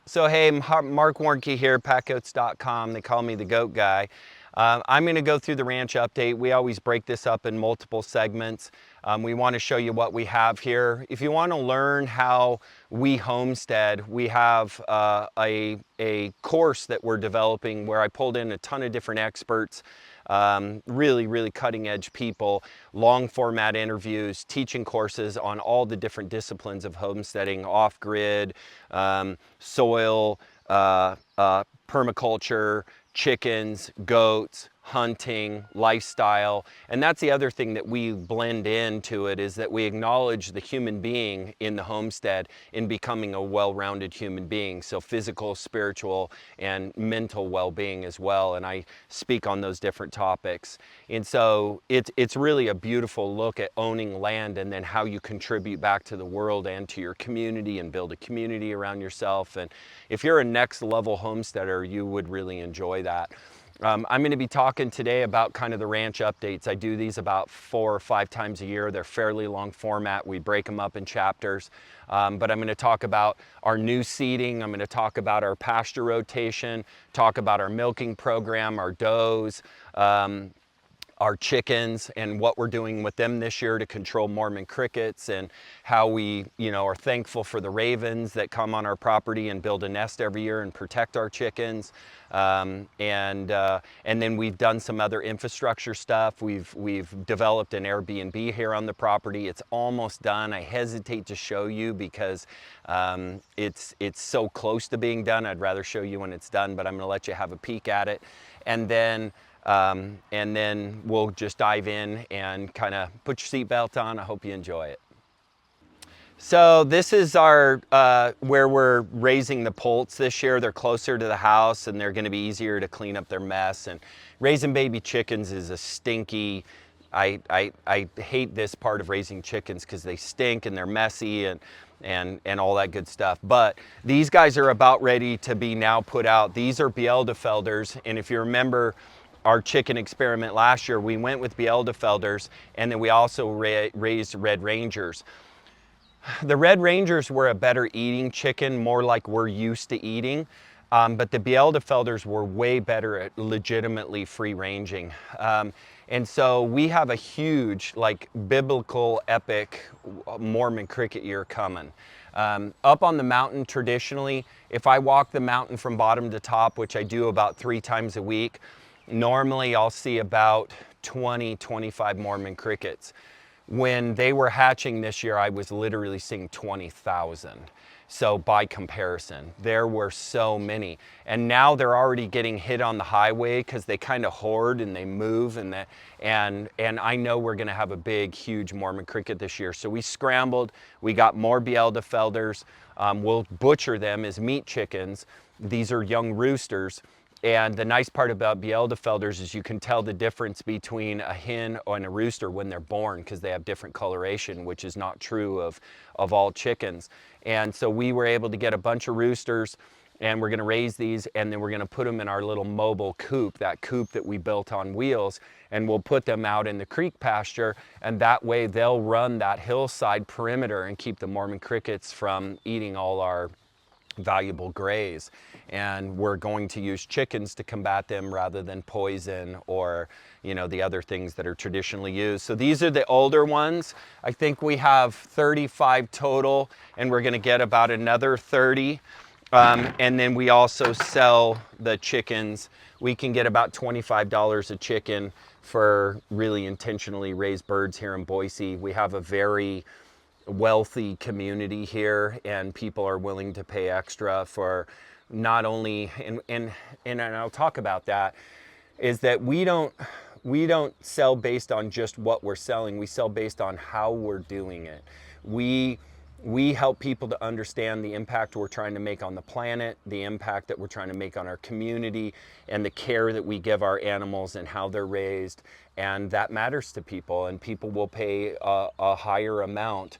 So hey, Marc Warnke here, PackGoats.com. They call me the goat guy. I'm going to go through the ranch update. We always break this up in multiple segments. We want to show you what we have here. If you want to learn how we homestead, we have a course that we're developing where I pulled in a ton of different experts, really cutting edge people, long format interviews, teaching courses on all the different disciplines of homesteading, off-grid, soil, permaculture, chickens, goats, hunting, lifestyle. And that's the other thing that we blend into it, is that we acknowledge the human being in the homestead in becoming a well-rounded human being. So physical, spiritual, and mental well-being as well. And I speak on those different topics. And so it's really a beautiful look at owning land and then how you contribute back to the world and to your community and build a community around yourself. And if you're a next level homesteader, you would really enjoy that. I'm going to be talking today about kind of the ranch updates. I do these about 4 or 5 times a year. They're fairly long format. We break them up in chapters. But I'm going to talk about our new seeding. I'm going to talk about our pasture rotation, talk about our milking program, our does, our chickens, and what we're doing with them this year to control Mormon crickets, and how we, are thankful for the ravens that come on our property and build a nest every year and protect our chickens. And then we've done some other infrastructure stuff. We've developed an Airbnb here on the property. It's almost done. I hesitate to show you because it's so close to being done. I'd rather show you when it's done, but I'm going to let you have a peek at it. And then we'll just dive in and kind of put your seatbelt on. I hope you enjoy it. So this is our where we're raising the poults this year. They're closer to the house and they're going to be easier to clean up their mess. And raising baby chickens is a stinky, I hate this part of raising chickens because they stink and they're messy and all that good stuff. But these guys are about ready to be now put out. These are Bieldefelders, and if you remember our chicken experiment last year, we went with Bieldefelders, and then we also raised Red Rangers. The Red Rangers were a better eating chicken, more like we're used to eating, but the Bieldefelders were way better at legitimately free ranging. And so we have a huge, like, biblical, epic Mormon cricket year coming. Up on the mountain, traditionally, if I walk the mountain from bottom to top, which I do about 3 times a week, normally I'll see about 25 Mormon crickets. When they were hatching this year, I was literally seeing 20,000. So by comparison, there were so many. And now they're already getting hit on the highway because they kind of hoard and they move, and I know we're going to have a big, huge Mormon cricket this year. So we scrambled. We got more Bieldefelders. We'll butcher them as meat chickens. These are young roosters. And the nice part about Bieldefelders is you can tell the difference between a hen and a rooster when they're born, because they have different coloration, which is not true of all chickens. And so we were able to get a bunch of roosters, and we're going to raise these, and then we're going to put them in our little mobile coop, that coop that we built on wheels, and we'll put them out in the creek pasture, and that way they'll run that hillside perimeter and keep the Mormon crickets from eating all our valuable grays. And we're going to use chickens to combat them rather than poison or the other things that are traditionally used. So these are the older ones. I think we have 35 total, and we're going to get about another 30. And then we also sell the chickens. We can get about $25 a chicken for really intentionally raised birds here in Boise. We have a very wealthy community here, and people are willing to pay extra for not only, and I'll talk about that, is that we don't sell based on just what we're selling. We sell based on how we're doing it. We help people to understand the impact we're trying to make on the planet, the impact that we're trying to make on our community, and the care that we give our animals and how they're raised. And that matters to people, and people will pay a higher amount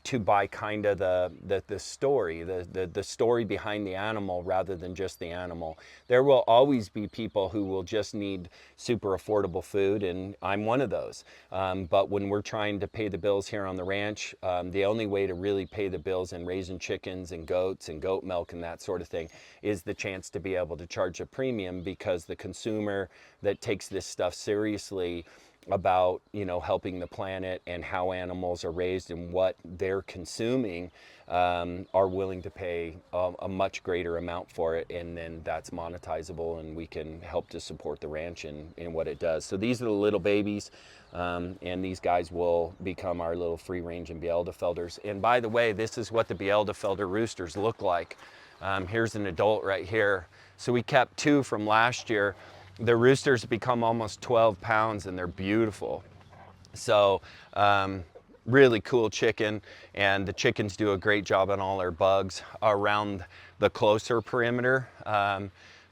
to buy kind of the story, the story behind the animal rather than just the animal. There will always be people who will just need super affordable food, and I'm one of those. But when we're trying to pay the bills here on the ranch, the only way to really pay the bills in raising chickens and goats and goat milk and that sort of thing is the chance to be able to charge a premium, because the consumer that takes this stuff seriously about, you know, helping the planet and how animals are raised and what they're consuming, are willing to pay a much greater amount for it, and then that's monetizable, and we can help to support the ranch in what it does. So these are the little babies, and these guys will become our little free-range and Bieldefelders. And by the way, this is what the Bieldefelder roosters look like. Here's an adult right here. So we kept 2 from last year. The roosters become almost 12 pounds and they're beautiful. So really cool chicken, and the chickens do a great job on all their bugs around the closer perimeter.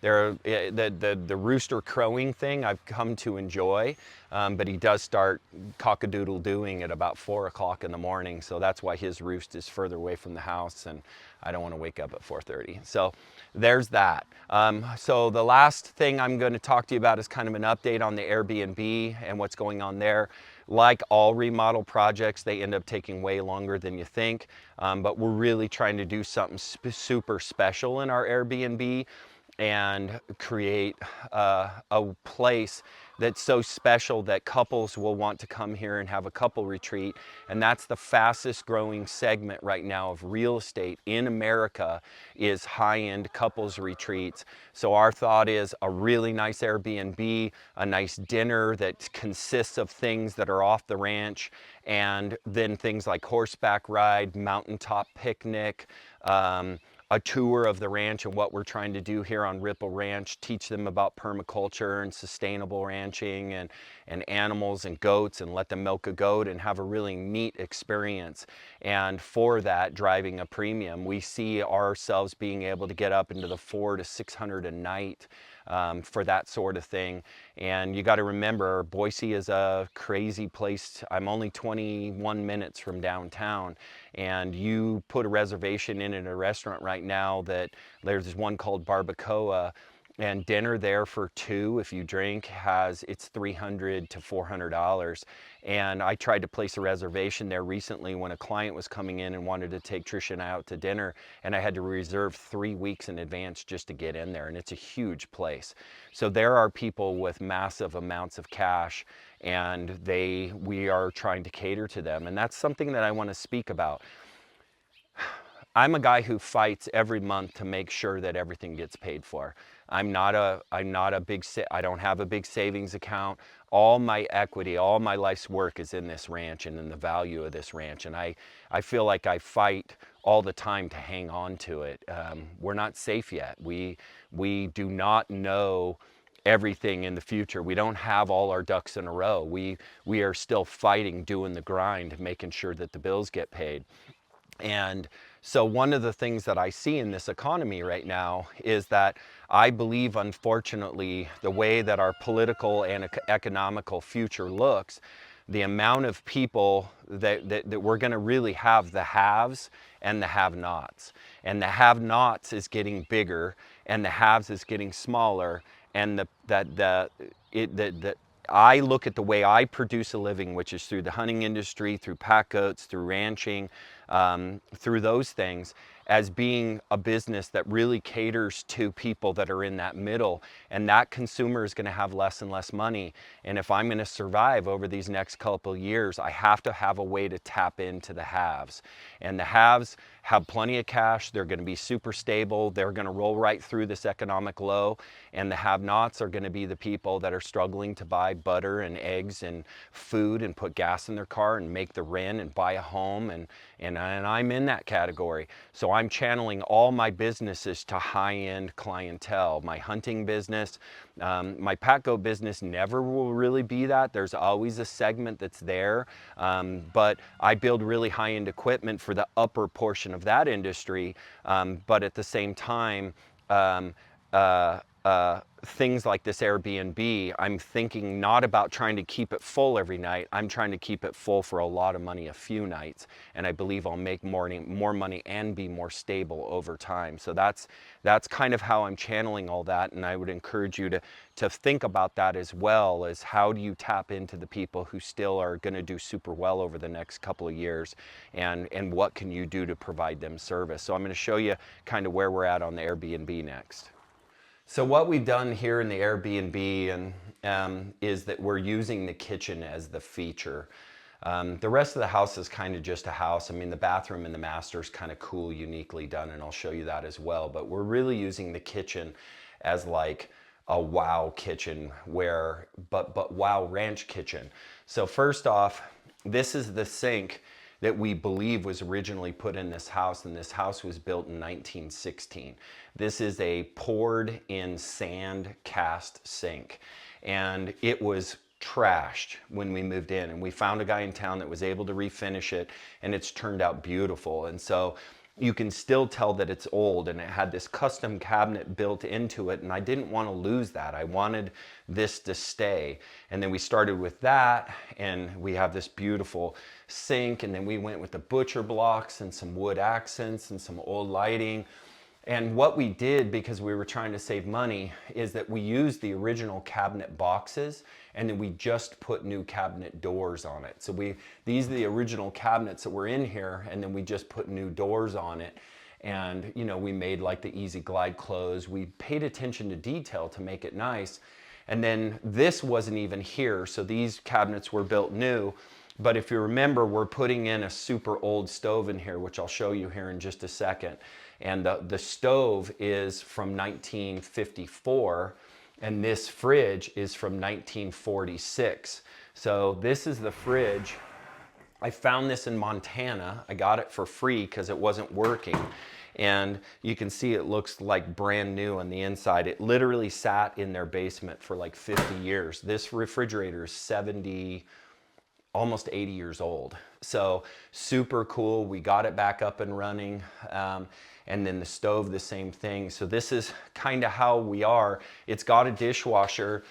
The rooster crowing thing I've come to enjoy, but he does start cock-a-doodle-dooing at about 4 o'clock in the morning, so that's why his roost is further away from the house, and I don't want to wake up at 4:30. So there's that. So the last thing I'm going to talk to you about is kind of an update on the Airbnb and what's going on there. Like all remodel projects, they end up taking way longer than you think, but we're really trying to do something super special in our Airbnb and create a place that's so special that couples will want to come here and have a couple retreat. And that's the fastest growing segment right now of real estate in America, is high-end couples retreats. So our thought is a really nice Airbnb, a nice dinner that consists of things that are off the ranch, and then things like horseback ride, mountaintop picnic, a tour of the ranch and what we're trying to do here on Ripple Ranch, teach them about permaculture and sustainable ranching and animals and goats, and let them milk a goat and have a really neat experience. And for that, driving a premium, we see ourselves being able to get up into the $400 to $600 a night for that sort of thing. And you got to remember, Boise is a crazy place. I'm only 21 minutes from downtown, and you put a reservation in at a restaurant right now, that there's one called Barbacoa, and dinner there for 2, if you drink, it's $300 to $400. And I tried to place a reservation there recently when a client was coming in and wanted to take Trisha and I out to dinner, and I had to reserve 3 weeks in advance just to get in there, and it's a huge place. So there are people with massive amounts of cash, and we are trying to cater to them, and that's something that I want to speak about. I'm a guy who fights every month to make sure that everything gets paid for. I don't have a big savings account. All my equity, all my life's work is in this ranch and in the value of this ranch. And I feel like I fight all the time to hang on to it. We're not safe yet. We do not know everything in the future. We don't have all our ducks in a row. We are still fighting, doing the grind, making sure that the bills get paid. And so one of the things that I see in this economy right now is that I believe, unfortunately, the way that our political and economical future looks, the amount of people that we're going to really have the haves and the have-nots. And the have-nots is getting bigger, and the haves is getting smaller. And I look at the way I produce a living, which is through the hunting industry, through pack goats, through ranching, through those things, as being a business that really caters to people that are in that middle. And that consumer is going to have less and less money. And if I'm going to survive over these next couple of years, I have to have a way to tap into the haves. And the haves have plenty of cash. They're going to be super stable. They're going to roll right through this economic low. And the have-nots are going to be the people that are struggling to buy butter and eggs and food and put gas in their car and make the rent and buy a home. And I'm in that category. So I'm channeling all my businesses to high-end clientele. My hunting business, my pack goat business never will really be that. There's always a segment that's there, but I build really high-end equipment for the upper portion of that industry. But at the same time, things like this Airbnb, I'm thinking not about trying to keep it full every night. I'm trying to keep it full for a lot of money a few nights, and I believe I'll make more money and be more stable over time. So that's kind of how I'm channeling all that, and I would encourage you to think about that as well, as how do you tap into the people who still are going to do super well over the next couple of years, and what can you do to provide them service. So I'm going to show you kind of where we're at on the Airbnb next. So what we've done here in the Airbnb is that we're using the kitchen as the feature. The rest of the house is kind of just a house. I mean, the bathroom and the master is kind of cool, uniquely done, and I'll show you that as well. But we're really using the kitchen as like a wow kitchen, but wow ranch kitchen. So first off, this is the sink that we believe was originally put in this house, and this house was built in 1916. This is a poured in sand cast sink, and it was trashed when we moved in, and we found a guy in town that was able to refinish it, and it's turned out beautiful. And so you can still tell that it's old, and it had this custom cabinet built into it, and I didn't want to lose that. I wanted this to stay. And then we started with that, and we have this beautiful sink, and then we went with the butcher blocks and some wood accents and some old lighting. And what we did, because we were trying to save money, is that we used the original cabinet boxes, and then we just put new cabinet doors on it. So these are the original cabinets that were in here, and then we just put new doors on it. And you know, we made like the easy glide close. We paid attention to detail to make it nice. And then this wasn't even here, so these cabinets were built new. But if you remember, we're putting in a super old stove in here, which I'll show you here in just a second. And the stove is from 1954, and this fridge is from 1946. So this is the fridge. I found this in Montana. I got it for free because it wasn't working. And you can see it looks like brand new on the inside. It literally sat in their basement for like 50 years. This refrigerator is 70, almost 80 years old. So super cool. We got it back up and running. And then the stove, the same thing. So this is kind of how we are. It's got a dishwasher.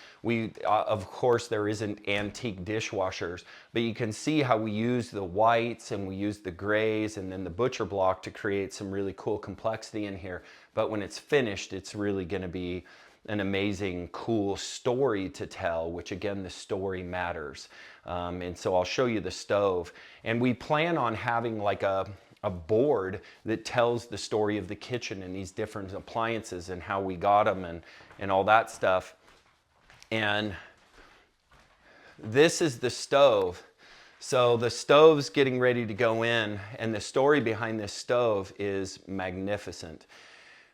Of course, there isn't antique dishwashers, but you can see how we use the whites and we use the grays and then the butcher block to create some really cool complexity in here. But when it's finished, it's really gonna be an amazing, cool story to tell, which again, the story matters. And so I'll show you the stove. And we plan on having like a board that tells the story of the kitchen and these different appliances and how we got them and all that stuff. And this is the stove. So the stove's getting ready to go in, and the story behind this stove is magnificent.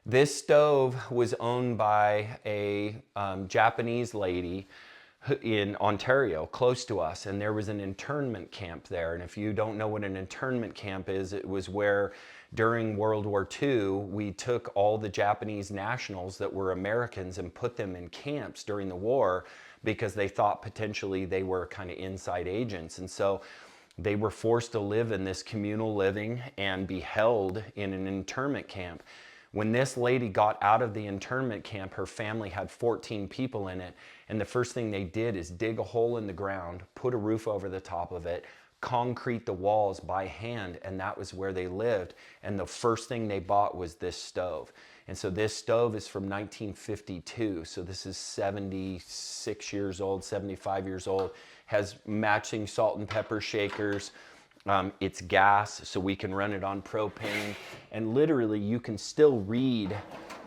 This stove was owned by a Japanese lady in Ontario, close to us, and there was an internment camp there. And if you don't know what an internment camp is, it was where during World War II, we took all the Japanese nationals that were Americans and put them in camps during the war because they thought potentially they were kind of inside agents. And so they were forced to live in this communal living and be held in an internment camp. When this lady got out of the internment camp, her family had 14 people in it. And the first thing they did is dig a hole in the ground, put a roof over the top of it, concrete the walls by hand, and that was where they lived. And the first thing they bought was this stove. And so this stove is from 1952. So this is 76 years old, 75 years old, has matching salt and pepper shakers. It's gas, so we can run it on propane, and literally you can still read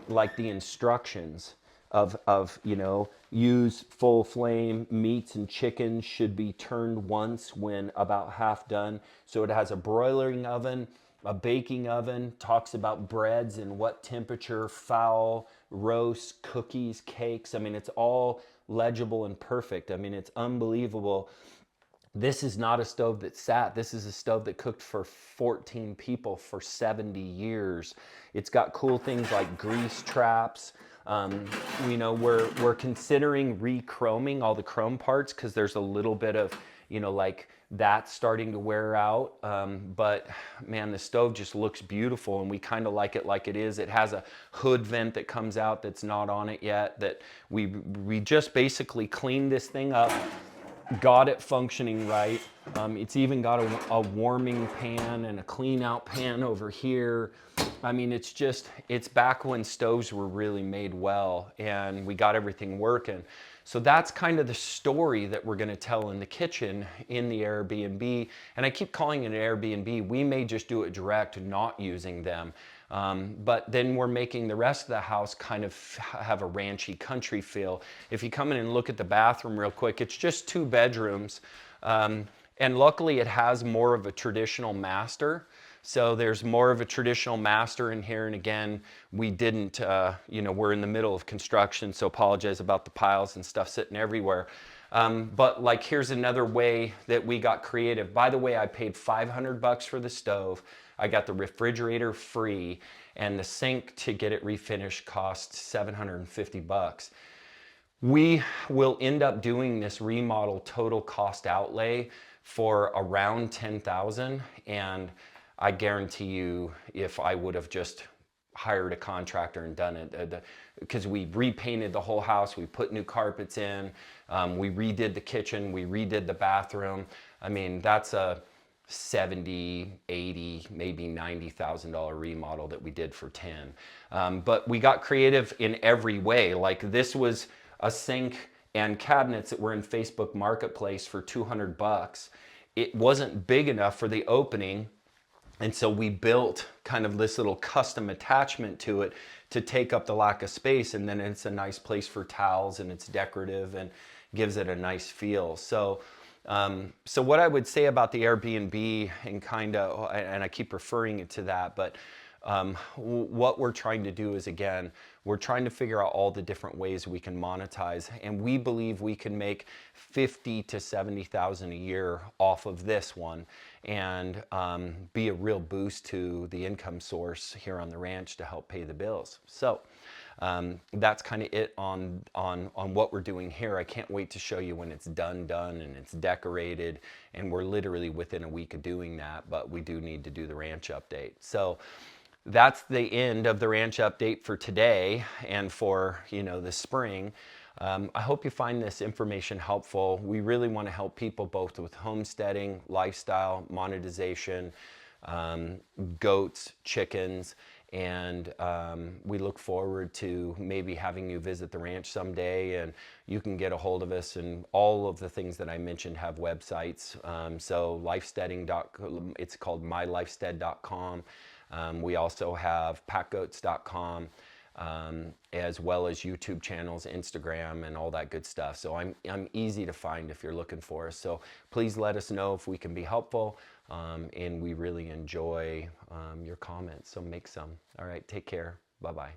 like the instructions of you know, use full flame, meats and chickens should be turned once when about half done. So it has a broiling oven, a baking oven, talks about breads and what temperature, fowl, roasts, cookies, cakes. I mean, it's all legible and perfect. I mean, it's unbelievable. This is not a stove that sat. This is a stove that cooked for 14 people for 70 years. It's got cool things like grease traps. You know, we're considering re-chroming all the chrome parts because there's a little bit of you know, like that's starting to wear out. But man, the stove just looks beautiful, and we kind of like it is. It has a hood vent that comes out that's not on it yet, that we just basically cleaned this thing up, got it functioning right. It's even got a warming pan and a clean out pan over here. I mean, it's back when stoves were really made well, and we got everything working. So that's kind of the story that we're going to tell in the kitchen in the Airbnb. And I keep calling it an Airbnb. We may just do it direct, not using them. But then we're making the rest of the house kind of have a ranchy country feel. If you come in and look at the bathroom real quick, it's just 2 bedrooms. And luckily it has more of a traditional master. So there's more of a traditional master in here. And again, we didn't, you know, we're in the middle of construction, so apologize about the piles and stuff sitting everywhere. But like, here's another way that we got creative. By the way, I paid $500 for the stove. I got the refrigerator free, and the sink to get it refinished cost $750. We will end up doing this remodel total cost outlay for around $10,000, and I guarantee you, if I would have just hired a contractor and done it, because we repainted the whole house, we put new carpets in, we redid the kitchen, we redid the bathroom. I mean, that's a $70, $80, maybe $90,000 remodel that we did for 10. But we got creative in every way. Like, this was a sink and cabinets that were in Facebook Marketplace for $200. It wasn't big enough for the opening. And so we built kind of this little custom attachment to it to take up the lack of space. And then it's a nice place for towels, and it's decorative and gives it a nice feel. So what I would say about the Airbnb, and I keep referring it to that, but what we're trying to do is, again, we're trying to figure out all the different ways we can monetize, and we believe we can make $50,000 to $70,000 a year off of this one, and be a real boost to the income source here on the ranch to help pay the bills. So that's kind of it on what we're doing here. I can't wait to show you when it's done and it's decorated, and we're literally within a week of doing that, but we do need to do the ranch update. So that's the end of the ranch update for today and for, you know, the spring. I hope you find this information helpful. We really want to help people both with homesteading, lifestyle, monetization, goats, chickens, and we look forward to maybe having you visit the ranch someday, and you can get a hold of us, and all of the things that I mentioned have websites. So lifesteading.com, it's called mylifestead.com. We also have PackGoats.com, as well as YouTube channels, Instagram, and all that good stuff. So I'm easy to find if you're looking for us. So please let us know if we can be helpful, and we really enjoy your comments. So make some. All right, take care. Bye-bye.